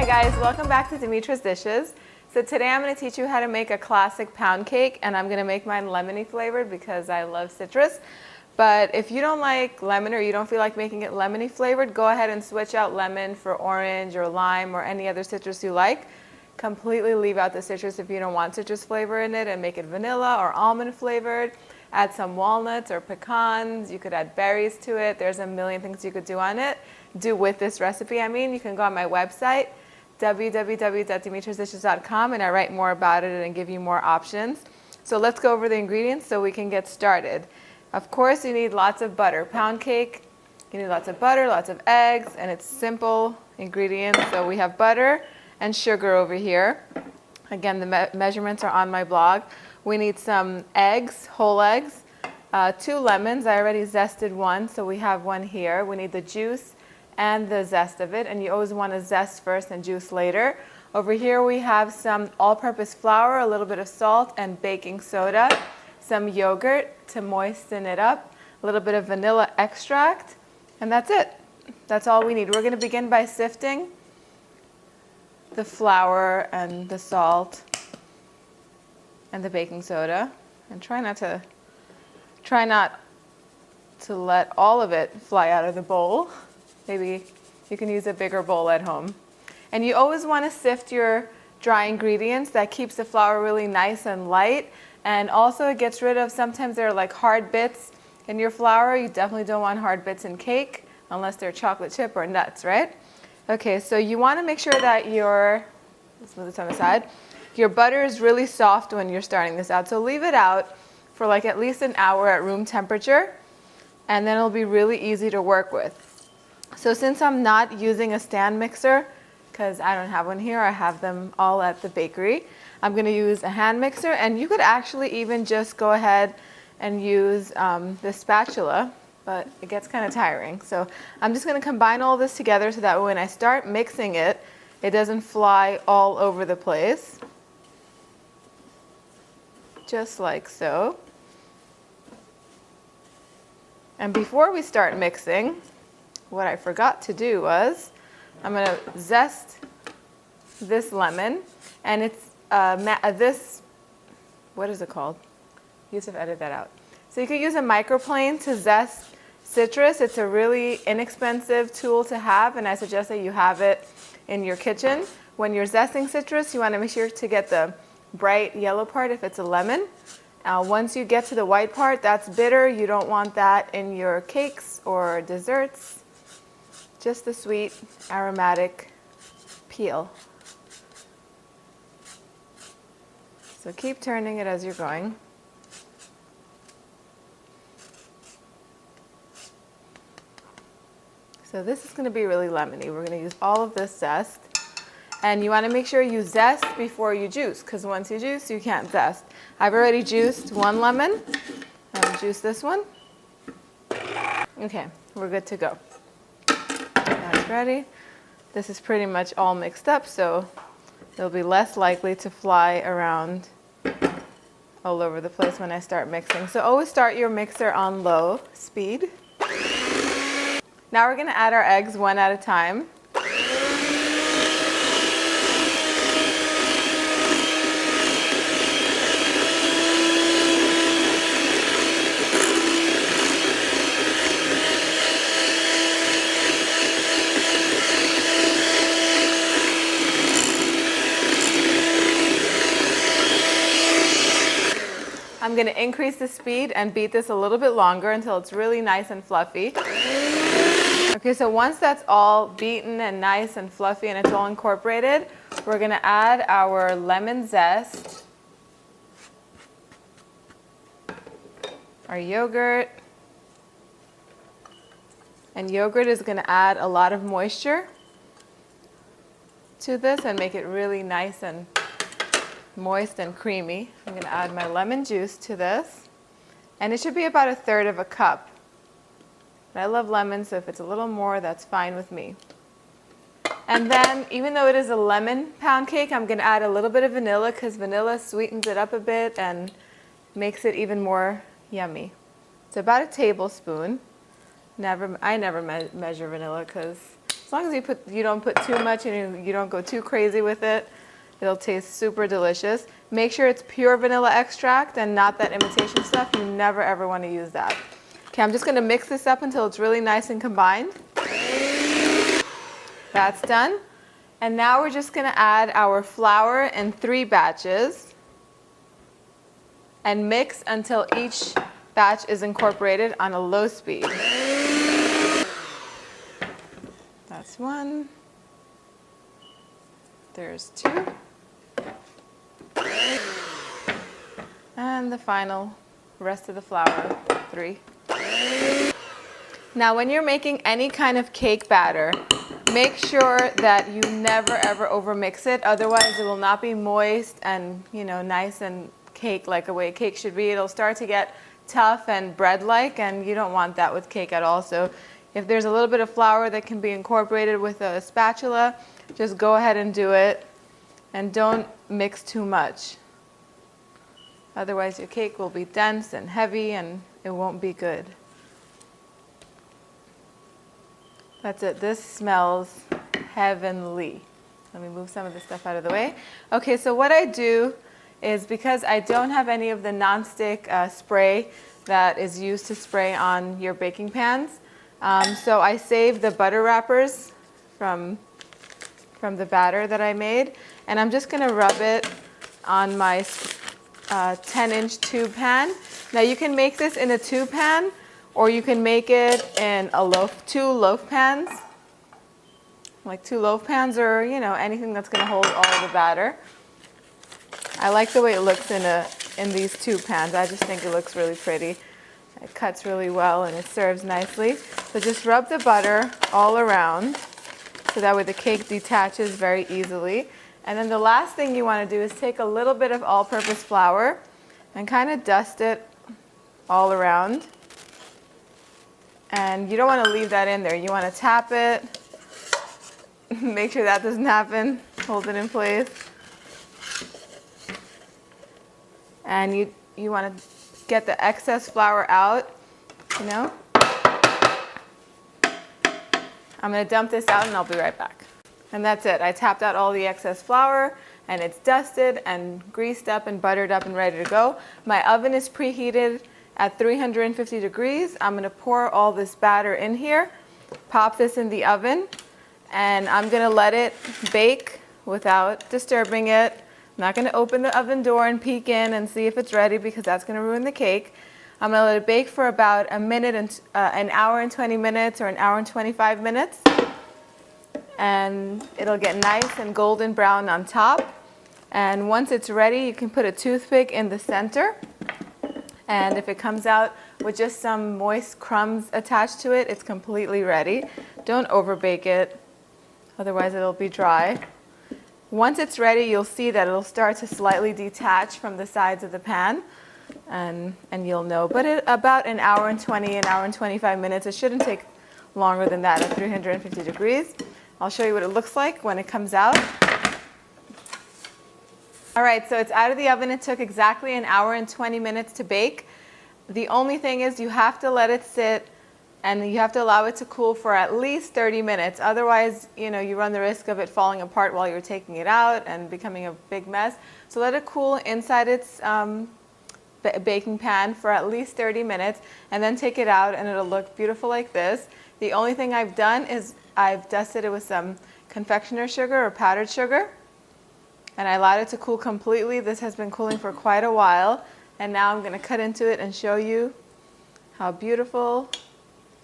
guys, welcome back to Dimitra's Dishes. So today I'm going to teach you how to make a classic pound cake, and I'm going to make mine lemony flavored because I love citrus. But if you don't like lemon or you don't feel like making it lemony flavored, go ahead and switch out lemon for orange or lime or any other citrus you like. Completely leave out the citrus if you don't want citrus flavor in it and make it vanilla or almond flavored. Add some walnuts or pecans. You could add berries to it. There's a million things you could do with this recipe. You can go on my website, www.dimitrasdishes.com, and I write more about it and give you more options. So let's go over the ingredients so we can get started. Of course, you need lots of butter. Pound cake, you need lots of butter, lots of eggs, and it's simple ingredients. So we have butter and sugar over here. Again, the measurements are on my blog. We need some eggs, whole eggs, 2 lemons. I already zested one, so we have one here. We need the juice and the zest of it, and you always want to zest first and juice later. Over here we have some all-purpose flour, a little bit of salt and baking soda, some yogurt to moisten it up, a little bit of vanilla extract, and that's it. That's all we need. We're going to begin by sifting the flour and the salt and the baking soda, and try not to let all of it fly out of the bowl. Maybe you can use a bigger bowl at home. And you always want to sift your dry ingredients. That keeps the flour really nice and light. And also it gets rid of, sometimes there are like hard bits in your flour. You definitely don't want hard bits in cake unless they're chocolate chip or nuts, right? Okay, so you want to make sure that let's move this on the side. Your butter is really soft when you're starting this out. So leave it out for like at least an hour at room temperature, and then it'll be really easy to work with. So since I'm not using a stand mixer, because I don't have one here, I have them all at the bakery, I'm going to use a hand mixer, and you could actually even just go ahead and use the spatula, but it gets kind of tiring. So I'm just going to combine all this together so that when I start mixing it, it doesn't fly all over the place. Just like so. And before we start mixing, what I forgot to do was I'm going to zest this lemon, and it's what is it called? Yusuf, edit that out. So you could use a microplane to zest citrus. It's a really inexpensive tool to have, and I suggest that you have it in your kitchen. When you're zesting citrus, you want to make sure to get the bright yellow part if it's a lemon. Once you get to the white part, that's bitter. You don't want that in your cakes or desserts. Just the sweet, aromatic peel. So keep turning it as you're going. So this is going to be really lemony. We're going to use all of this zest. And you want to make sure you zest before you juice, because once you juice, you can't zest. I've already juiced one lemon. I'll juice this one. Okay, we're good to go. That's ready. This is pretty much all mixed up, so it'll be less likely to fly around all over the place when I start mixing. So always start your mixer on low speed. Now we're going to add our eggs one at a time. I'm going to increase the speed and beat this a little bit longer until it's really nice and fluffy. Okay, so once that's all beaten and nice and fluffy and it's all incorporated, we're going to add our lemon zest, our yogurt, and yogurt is going to add a lot of moisture to this and make it really nice and moist and creamy. I'm going to add my lemon juice to this, and it should be about 1/3 cup. But I love lemon, so if it's a little more, that's fine with me. And then, even though it is a lemon pound cake, I'm going to add a little bit of vanilla, because vanilla sweetens it up a bit and makes it even more yummy. It's about 1 tablespoon. I never measure vanilla because As long as you don't put too much and you don't go too crazy with it, it'll taste super delicious. Make sure it's pure vanilla extract and not that imitation stuff. You never ever want to use that. Okay, I'm just going to mix this up until it's really nice and combined. That's done. And now we're just going to add our flour in 3 batches and mix until each batch is incorporated on a low speed. That's 1. There's 2. And the final rest of the flour, 3. Now when you're making any kind of cake batter, make sure that you never ever overmix it, otherwise it will not be moist and nice and cake like the way cake should be. It'll start to get tough and bread-like, and you don't want that with cake at all. So if there's a little bit of flour that can be incorporated with a spatula, just go ahead and do it, and don't mix too much. Otherwise your cake will be dense and heavy and it won't be good. That's it. This smells heavenly. Let me move some of the stuff out of the way. Okay, so what I do is, because I don't have any of the nonstick spray that is used to spray on your baking pans, so I save the butter wrappers from the batter that I made, and I'm just going to rub it on my 10-inch tube pan. Now you can make this in a tube pan, or you can make it in a 2 loaf pans, like 2 loaf pans, or anything that's going to hold all of the batter. I like the way it looks in these tube pans. I just think it looks really pretty. It cuts really well and it serves nicely. So just rub the butter all around so that way the cake detaches very easily. And then the last thing you want to do is take a little bit of all-purpose flour and kind of dust it all around. And you don't want to leave that in there. You want to tap it. Make sure that doesn't happen. Hold it in place. And you want to get the excess flour out, I'm going to dump this out and I'll be right back. And that's it. I tapped out all the excess flour and it's dusted and greased up and buttered up and ready to go. My oven is preheated at 350 degrees. I'm going to pour all this batter in here, pop this in the oven, and I'm going to let it bake without disturbing it. I'm not going to open the oven door and peek in and see if it's ready, because that's going to ruin the cake. I'm going to let it bake for about an hour and 20 minutes or an hour and 25 minutes. And it'll get nice and golden brown on top. And once it's ready, you can put a toothpick in the center. And if it comes out with just some moist crumbs attached to it, it's completely ready. Don't overbake it, otherwise it'll be dry. Once it's ready, you'll see that it'll start to slightly detach from the sides of the pan, and you'll know. But about an hour and 20, an hour and 25 minutes. It shouldn't take longer than that at 350 degrees. I'll show you what it looks like when it comes out. All right, so it's out of the oven. It took exactly an hour and 20 minutes to bake. The only thing is you have to let it sit and you have to allow it to cool for at least 30 minutes. Otherwise, you run the risk of it falling apart while you're taking it out and becoming a big mess. So let it cool inside its baking pan for at least 30 minutes, and then take it out and it'll look beautiful like this. The only thing I've done is I've dusted it with some confectioner sugar or powdered sugar, and I allowed it to cool completely. This has been cooling for quite a while, and now I'm going to cut into it and show you how beautiful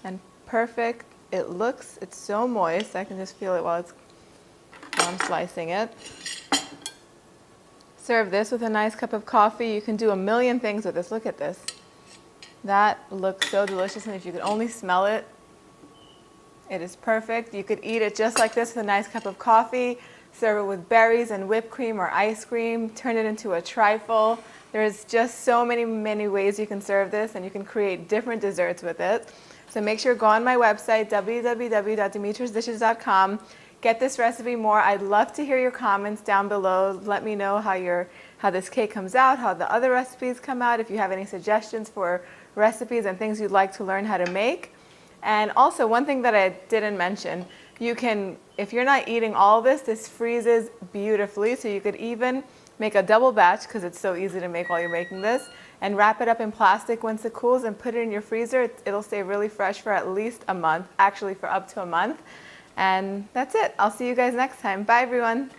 and perfect it looks. It's so moist. I can just feel it while I'm slicing it. Serve this with a nice cup of coffee. You can do a million things with this. Look at this. That looks so delicious, and if you could only smell it, it is perfect. You could eat it just like this with a nice cup of coffee. Serve it with berries and whipped cream or ice cream. Turn it into a trifle. There's just so many ways you can serve this, and you can create different desserts with it. So make sure to go on my website, www.dimitrasdishes.com. Get this recipe more. I'd love to hear your comments down below. Let me know how this cake comes out, how the other recipes come out, if you have any suggestions for recipes and things you'd like to learn how to make. And also, one thing that I didn't mention, You can, if you're not eating all of this freezes beautifully. So you could even make a double batch because it's so easy to make while you're making this, and wrap it up in plastic once it cools and put it in your freezer. It'll stay really fresh for at least a month, actually for up to a month. And that's it. I'll see you guys next time. Bye everyone.